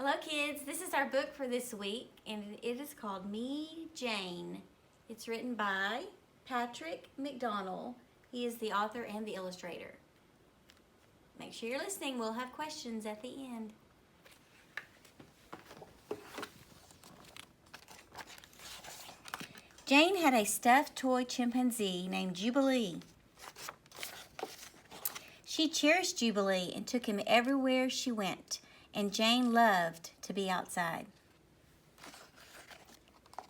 Hello kids, this is our book for this week and it is called Me, Jane. It's written by Patrick McDonnell. He is the author and the illustrator. Make sure you're listening, we'll have questions at the end. Jane had a stuffed toy chimpanzee named Jubilee. She cherished Jubilee and took him everywhere she went. And Jane loved to be outside.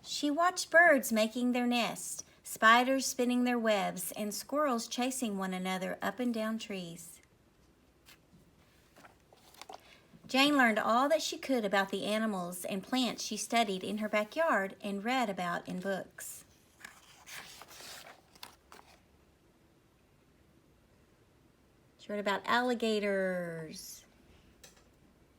She watched birds making their nests, spiders spinning their webs, and squirrels chasing one another up and down trees. Jane learned all that she could about the animals and plants she studied in her backyard and read about in books. She read about alligators,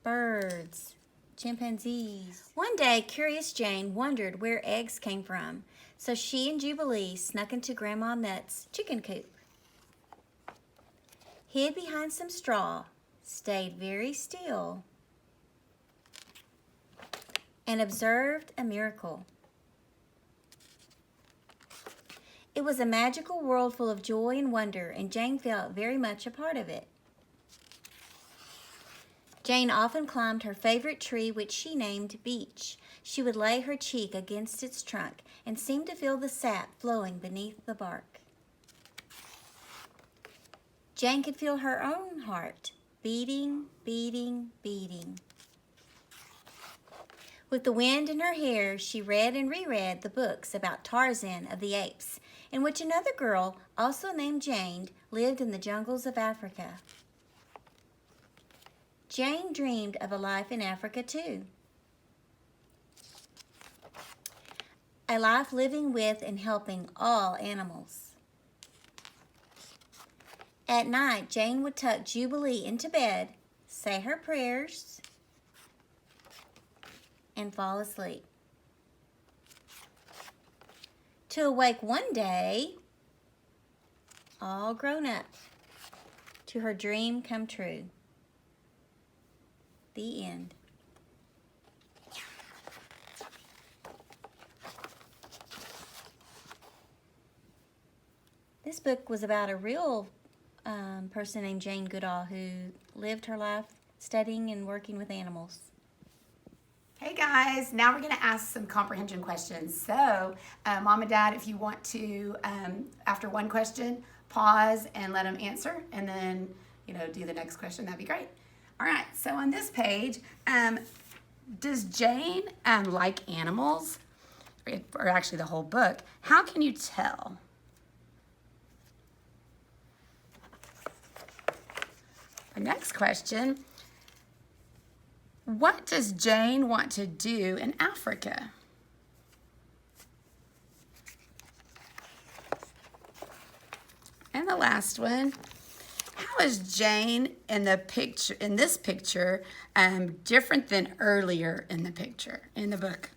birds, chimpanzees. One day, curious Jane wondered where eggs came from, so she and Jubilee snuck into Grandma Nut's chicken coop. Hid behind some straw, stayed very still, and observed a miracle. It was a magical world full of joy and wonder, and Jane felt very much a part of it. Jane often climbed her favorite tree, which she named Beech. She would lay her cheek against its trunk and seem to feel the sap flowing beneath the bark. Jane could feel her own heart beating, beating, beating. With the wind in her hair, she read and reread the books about Tarzan of the Apes, in which another girl, also named Jane, lived in the jungles of Africa. Jane dreamed of a life in Africa too. A life living with and helping all animals. At night, Jane would tuck Jubilee into bed, say her prayers, and fall asleep. To awake one day, all grown up, to her dream come true. The end. This book was about a real person named Jane Goodall who lived her life studying and working with animals. Hey guys, now we're going to ask some comprehension questions. So, Mom and Dad, if you want to, after one question, pause and let them answer, and then, do the next question, that'd be great. All right, so on this page, does Jane like animals? Or actually the whole book. How can you tell? The next question, what does Jane want to do in Africa? And the last one, how is Jane in this picture different than earlier in the book?